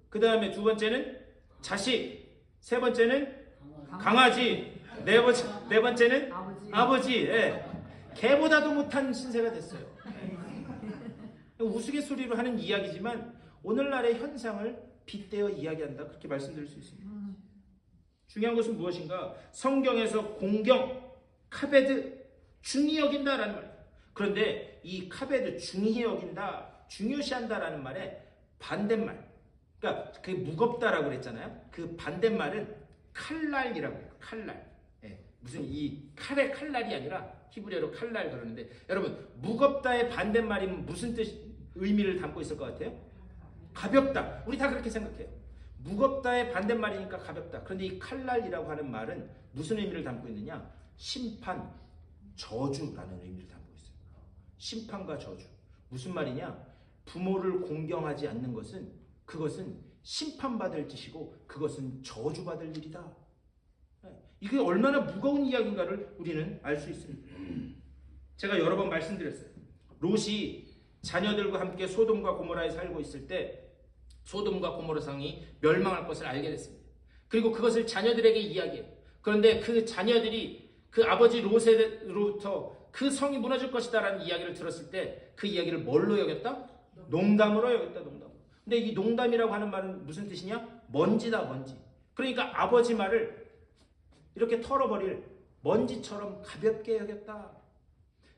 그 다음에 두 번째는 자식. 세 번째는 강아지. 네 번째는 아버지. 개보다도 못한 신세가 됐어요. 우스갯소리로 하는 이야기지만 오늘날의 현상을 빗대어 이야기한다, 그렇게 말씀드릴 수 있습니다. 중요한 것은 무엇인가? 성경에서 공경, 카베드, 중히 여긴다라는 말. 그런데 이 카베드, 중히 여긴다, 중요시한다라는 말의 반대말, 그러니까 그게 무겁다라고 그랬잖아요. 그 반대말은 칼날이라고 해요. 칼날. 무슨 이 칼의 칼날이 아니라 히브리어로 칼날 그러는데, 여러분, 무겁다의 반대말이 무슨 의미를 담고 있을 것 같아요? 가볍다. 우리 다 그렇게 생각해요. 무겁다의 반대말이니까 가볍다. 그런데 이 칼날이라고 하는 말은 무슨 의미를 담고 있느냐? 심판, 저주라는 의미를 담고 있어요. 심판과 저주. 무슨 말이냐? 부모를 공경하지 않는 것은 그것은 심판받을 짓이고 그것은 저주받을 일이다. 이게 얼마나 무거운 이야기인가를 우리는 알 수 있습니다. 제가 여러 번 말씀드렸어요. 롯이 자녀들과 함께 소돔과 고모라에 살고 있을 때 소돔과 고모라 성이 멸망할 것을 알게 됐습니다. 그리고 그것을 자녀들에게 이야기해요. 그런데 그 자녀들이 그 아버지 롯으로부터 그 성이 무너질 것이다라는 이야기를 들었을 때 그 이야기를 뭘로 여겼다? 농담으로 여겼다. 농담으로. 근데 이 농담이라고 하는 말은 무슨 뜻이냐? 먼지다, 먼지. 그러니까 아버지 말을 이렇게 털어버릴 먼지처럼 가볍게 여겼다.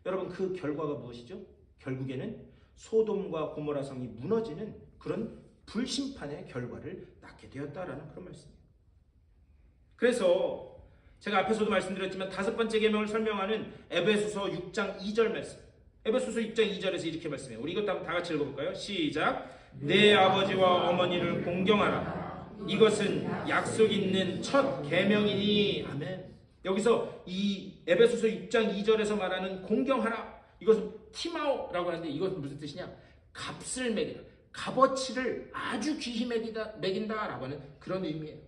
여러분, 그 결과가 무엇이죠? 결국에는 소돔과 고모라 성이 무너지는 그런 불심판의 결과를 낳게 되었다라는 그런 말씀이에요. 그래서 제가 앞에서도 말씀드렸지만 5번째 계명을 설명하는 에베소서 6장 2절 말씀. 에베소서 6장 2절에서 이렇게 말씀해요. 우리 이것도 한번 다 같이 읽어볼까요? 시작. 내 아버지와 어머니를 공경하라. 이것은 약속 있는 첫 계명이니. 아멘. 여기서 이 에베소서 6장 2절에서 말하는 공경하라. 이것은 티마오라고 하는데 이것은 무슨 뜻이냐? 값을 매기다. 값어치를 아주 귀히 매긴다라고 하는 그런 의미예요.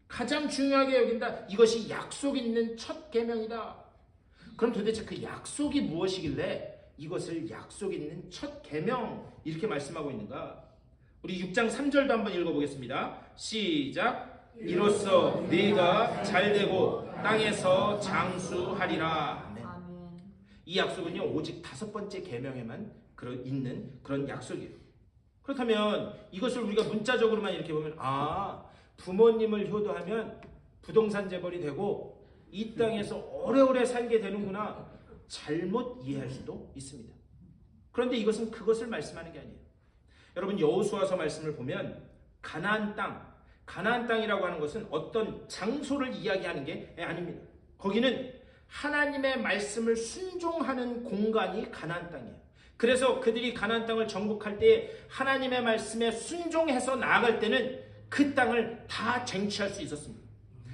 가장 중요하게 여긴다. 이것이 약속 있는 첫 계명이다. 그럼 도대체 그 약속이 무엇이길래 이것을 약속 있는 첫 계명 이렇게 말씀하고 있는가? 우리 6장 3절도 한번 읽어보겠습니다. 시작. 이로써 네가 잘되고 땅에서 장수하리라. 아멘. 이 약속은요 오직 5번째 계명에만 있는 그런 약속이에요. 그렇다면 이것을 우리가 문자적으로만 이렇게 보면 부모님을 효도하면 부동산 재벌이 되고 이 땅에서 오래오래 살게 되는구나, 잘못 이해할 수도 있습니다. 그런데 이것은 그것을 말씀하는 게 아니에요. 여러분, 여호수아서 말씀을 보면 가나안 땅이라고 하는 것은 어떤 장소를 이야기하는 게 아닙니다. 거기는 하나님의 말씀을 순종하는 공간이 가나안 땅이에요. 그래서 그들이 가나안 땅을 정복할 때 하나님의 말씀에 순종해서 나아갈 때는 그 땅을 다 쟁취할 수 있었습니다.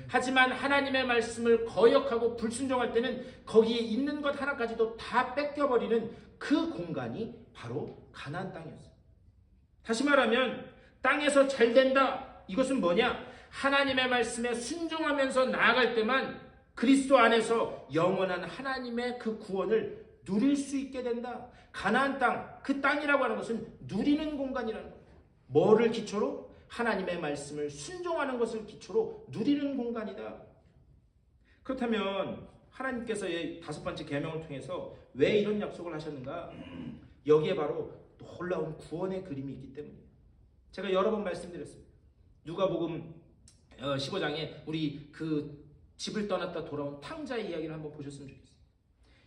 하지만 하나님의 말씀을 거역하고 불순종할 때는 거기에 있는 것 하나까지도 다 뺏겨버리는 그 공간이 바로 가나안 땅이었어요. 다시 말하면 땅에서 잘 된다. 이것은 뭐냐? 하나님의 말씀에 순종하면서 나아갈 때만 그리스도 안에서 영원한 하나님의 그 구원을 누릴 수 있게 된다. 가나안 땅, 그 땅이라고 하는 것은 누리는 공간이라는 거예요. 뭐를 기초로? 하나님의 말씀을 순종하는 것을 기초로 누리는 공간이다. 그렇다면 하나님께서의 5번째 계명을 통해서 왜 이런 약속을 하셨는가? 여기에 바로 놀라운 구원의 그림이 있기 때문이에요. 제가 여러 번 말씀드렸습니다. 누가복음 15장에 우리 그 집을 떠났다 돌아온 탕자의 이야기를 한번 보셨으면 좋겠어요.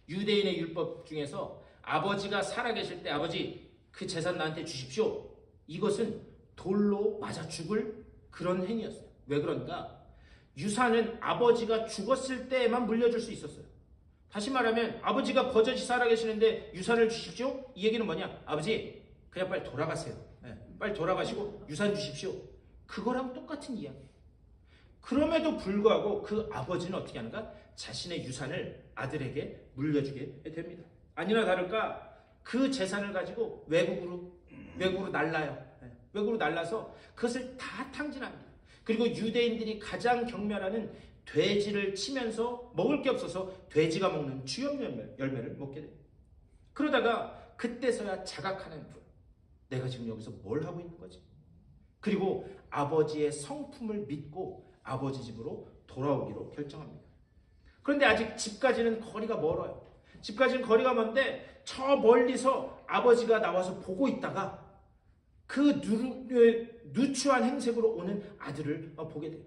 유대인의 율법 중에서 아버지가 살아계실 때 아버지 그 재산 나한테 주십시오. 이것은 돌로 맞아 죽을 그런 행위였어요. 왜 그런가? 유산은 아버지가 죽었을 때만 물려줄 수 있었어요. 다시 말하면 아버지가 버젓이 살아계시는데 유산을 주십시오. 이 얘기는 뭐냐? 아버지 그냥 빨리 돌아가세요. 빨리 돌아가시고 유산 주십시오. 그거랑 똑같은 이야기예요. 그럼에도 불구하고 그 아버지는 어떻게 하는가? 자신의 유산을 아들에게 물려주게 됩니다. 아니나 다를까 그 재산을 가지고 외국으로 날라요. 외국으로 날라서 그것을 다 탕진합니다. 그리고 유대인들이 가장 경멸하는 돼지를 치면서 먹을 게 없어서 돼지가 먹는 주염 열매를 먹게 돼요. 그러다가 그때서야 자각하는 거예요. 내가 지금 여기서 뭘 하고 있는 거지? 그리고 아버지의 성품을 믿고 아버지 집으로 돌아오기로 결정합니다. 그런데 아직 집까지는 거리가 멀어요. 집까지는 거리가 먼데 저 멀리서 아버지가 나와서 보고 있다가 그 누추한 행색으로 오는 아들을 보게 돼요.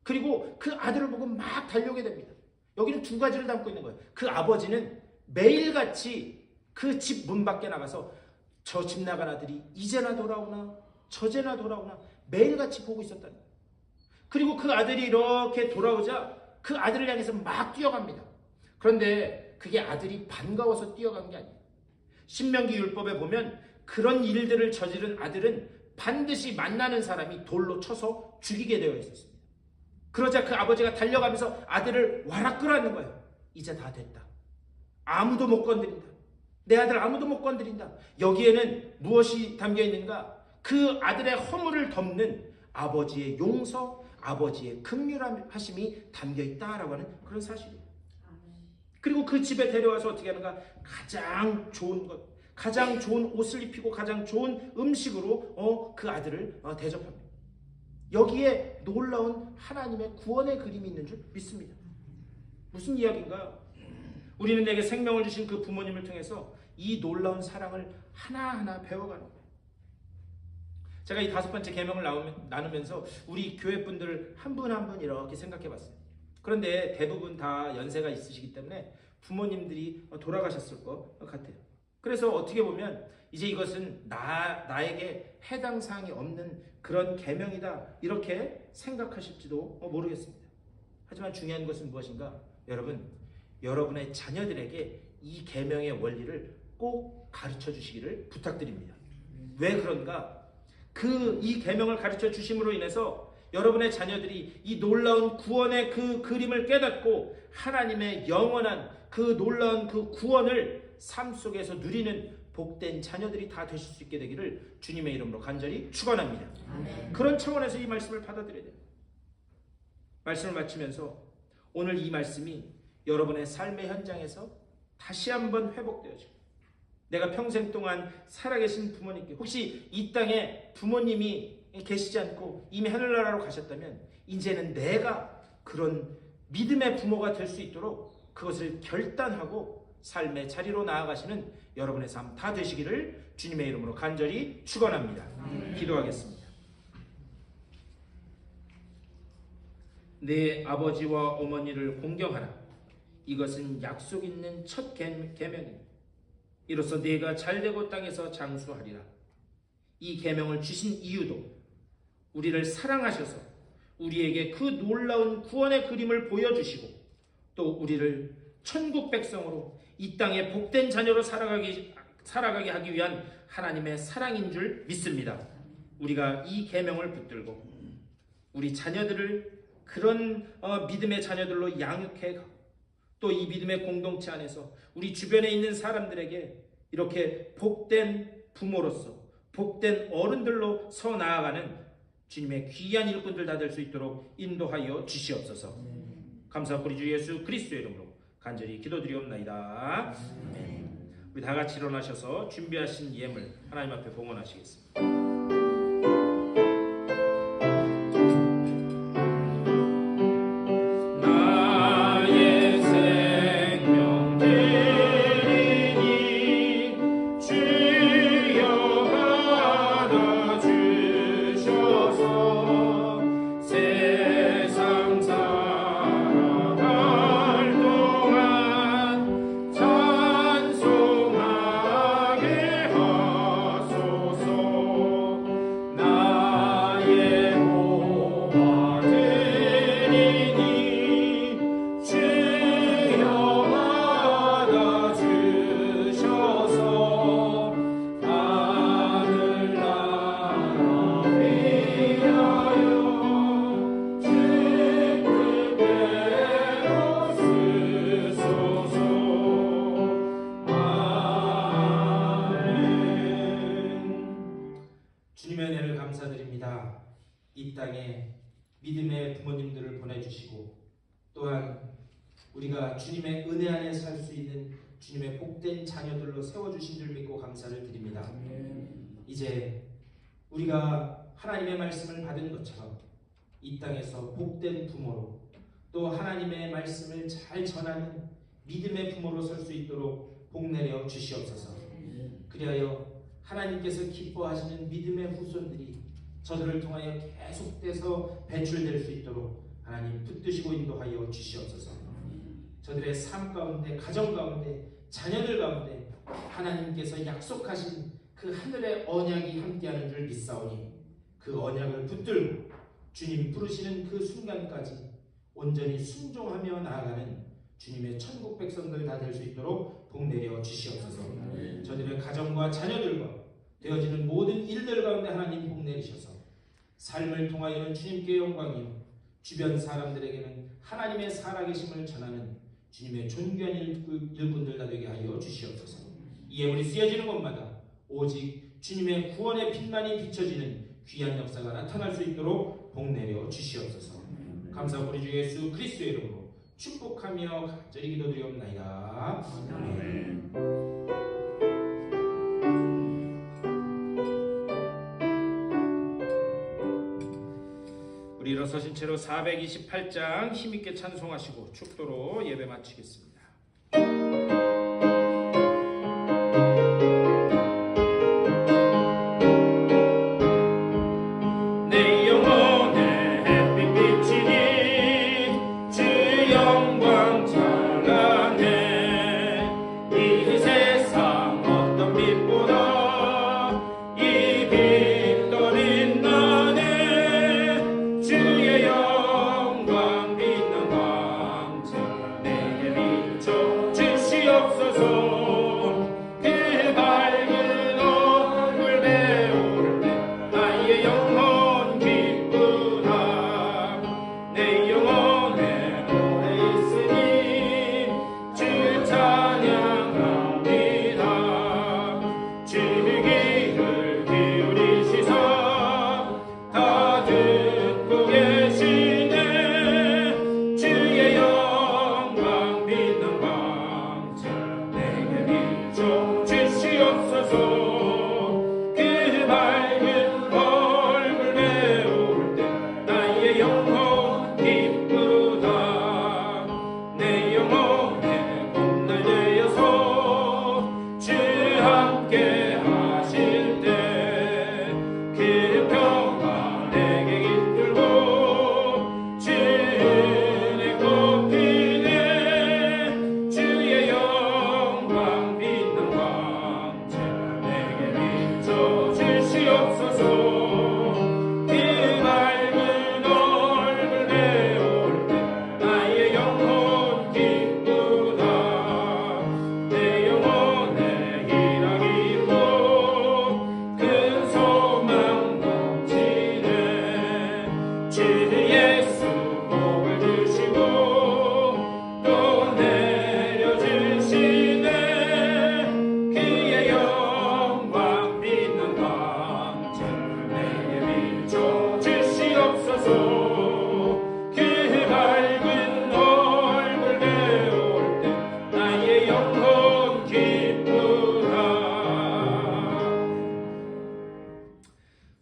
그리고 그 아들을 보고 막 달려오게 됩니다. 여기는 2가지를 담고 있는 거예요. 그 아버지는 매일같이 그 집 문 밖에 나가서 저 집 나간 아들이 이제나 돌아오나 저제나 돌아오나 매일같이 보고 있었다는 거예요. 그리고 그 아들이 이렇게 돌아오자 그 아들을 향해서 막 뛰어갑니다. 그런데 그게 아들이 반가워서 뛰어간 게 아니에요. 신명기 율법에 보면 그런 일들을 저지른 아들은 반드시 만나는 사람이 돌로 쳐서 죽이게 되어 있었습니다. 그러자 그 아버지가 달려가면서 아들을 와락 끌어안는 거예요. 이제 다 됐다. 아무도 못 건드린다. 내 아들 아무도 못 건드린다. 여기에는 무엇이 담겨 있는가? 그 아들의 허물을 덮는 아버지의 용서, 아버지의 긍휼하심이 담겨 있다라고 하는 그런 사실이에요. 그리고 그 집에 데려와서 어떻게 하는가? 가장 좋은 것, 가장 좋은 옷을 입히고 가장 좋은 음식으로 그 아들을 대접합니다. 여기에 놀라운 하나님의 구원의 그림이 있는 줄 믿습니다. 무슨 이야기인가요? 우리는 내게 생명을 주신 그 부모님을 통해서 이 놀라운 사랑을 하나하나 배워가는 거예요. 제가 이 5번째 계명을 나누면서 우리 교회 분들 한 분 한 분 이렇게 생각해 봤어요. 그런데 대부분 다 연세가 있으시기 때문에 부모님들이 돌아가셨을 것 같아요. 그래서 어떻게 보면 이제 이것은 나에게 해당 사항이 없는 그런 계명이다 이렇게 생각하실지도 모르겠습니다. 하지만 중요한 것은 무엇인가? 여러분의 자녀들에게 이 계명의 원리를 꼭 가르쳐 주시기를 부탁드립니다. 왜 그런가? 이 계명을 가르쳐 주심으로 인해서 여러분의 자녀들이 이 놀라운 구원의 그 그림을 깨닫고 하나님의 영원한 그 놀라운 그 구원을 삶 속에서 누리는 복된 자녀들이 다 되실 수 있게 되기를 주님의 이름으로 간절히 축원합니다. 그런 차원에서 이 말씀을 받아들여야 됩니다. 말씀을 마치면서 오늘 이 말씀이 여러분의 삶의 현장에서 다시 한번 회복되어지고, 내가 평생 동안 살아계신 부모님께, 혹시 이 땅에 부모님이 계시지 않고 이미 하늘나라로 가셨다면 이제는 내가 그런 믿음의 부모가 될 수 있도록 그것을 결단하고 삶의 자리로 나아가시는 여러분의 삶 다 되시기를 주님의 이름으로 간절히 축원합니다. 기도하겠습니다. 내 아버지와 어머니를 공경하라. 이것은 약속 있는 첫 계명입니다. 이로써 네가 잘되고 땅에서 장수하리라. 이 계명을 주신 이유도 우리를 사랑하셔서 우리에게 그 놀라운 구원의 그림을 보여주시고 또 우리를 천국 백성으로 이 땅에 복된 자녀로 살아가게 하기 위한 하나님의 사랑인 줄 믿습니다. 우리가 이 계명을 붙들고 우리 자녀들을 그런 믿음의 자녀들로 양육해 가고 또 이 믿음의 공동체 안에서 우리 주변에 있는 사람들에게 이렇게 복된 부모로서 복된 어른들로 서 나아가는 주님의 귀한 일꾼들 다 될 수 있도록 인도하여 주시옵소서. 감사하고 우리 주 예수 그리스도의 이름으로 간절히 기도드리옵나이다. 우리 다 같이 일어나셔서 준비하신 예물 하나님 앞에 봉헌하시겠습니다. 이 땅에 믿음의 부모님들을 보내주시고 또한 우리가 주님의 은혜 안에 살 수 있는 주님의 복된 자녀들로 세워주신 줄 믿고 감사를 드립니다. 이제 우리가 하나님의 말씀을 받은 것처럼 이 땅에서 복된 부모로 또 하나님의 말씀을 잘 전하는 믿음의 부모로 설 수 있도록 복내려 주시옵소서. 그리하여 하나님께서 기뻐하시는 믿음의 후손들이 저들을 통하여 계속돼서 배출될 수 있도록 하나님 붙드시고 인도하여 주시옵소서. 저들의 삶 가운데, 가정 가운데, 자녀들 가운데 하나님께서 약속하신 그 하늘의 언약이 함께하는 줄 믿사오니 그 언약을 붙들고 주님 부르시는 그 순간까지 온전히 순종하며 나아가는 주님의 천국 백성들 다 될 수 있도록 복내려 주시옵소서. 저들의 가정과 자녀들과 되어지는 모든 일들 가운데 하나님 복내리셔서 삶을 통하여는 주님께 영광이요 주변 사람들에게는 하나님의 살아계심을 전하는 주님의 존귀한 일꾼들 다 되게 하여 주시옵소서. 이 예물이 쓰여지는 곳마다 오직 주님의 구원의 빛만이 비춰지는 귀한 역사가 나타날 수 있도록 복 내려 주시옵소서. 감사하고 우리 주 예수 그리스도의 이름으로 축복하며 간절히 기도드리옵나이다. 아멘. 우리 일어서신 채로 428장 힘있게 찬송하시고 축도로 예배 마치겠습니다.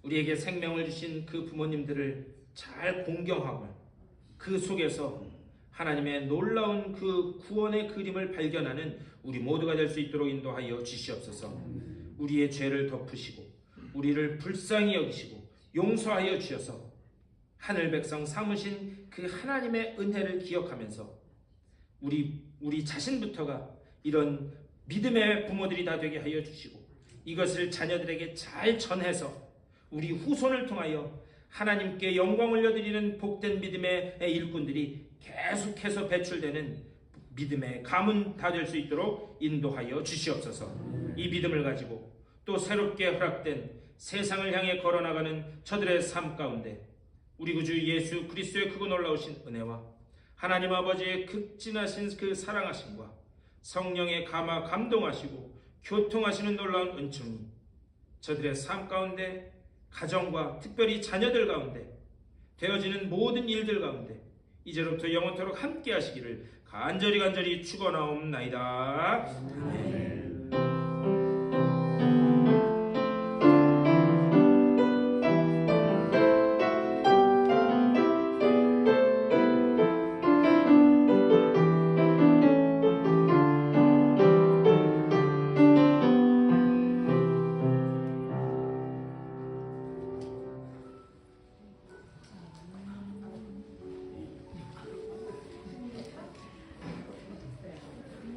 우리에게 생명을 주신 그 부모님들을 잘 공경하고 그 속에서 하나님의 놀라운 그 구원의 그림을 발견하는 우리 모두가 될 수 있도록 인도하여 주시옵소서. 우리의 죄를 덮으시고 우리를 불쌍히 여기시고 용서하여 주셔서 하늘 백성 삼으신 그 하나님의 은혜를 기억하면서 우리 자신부터가 이런 믿음의 부모들이 다 되게 하여 주시고 이것을 자녀들에게 잘 전해서 우리 후손을 통하여 하나님께 영광 올려드리는 복된 믿음의 일꾼들이 계속해서 배출되는 믿음의 가문 다 될 수 있도록 인도하여 주시옵소서. 이 믿음을 가지고 또 새롭게 허락된 세상을 향해 걸어나가는 저들의 삶 가운데 우리 구주 예수 그리스도의 크고 놀라우신 은혜와 하나님 아버지의 극진하신 그 사랑하심과 성령의 감화 감동하시고 교통하시는 놀라운 은총이 저들의 삶 가운데 가정과 특별히 자녀들 가운데 되어지는 모든 일들 가운데 이제로부터 영원토록 함께 하시기를 간절히 축원하옵나이다. 아멘.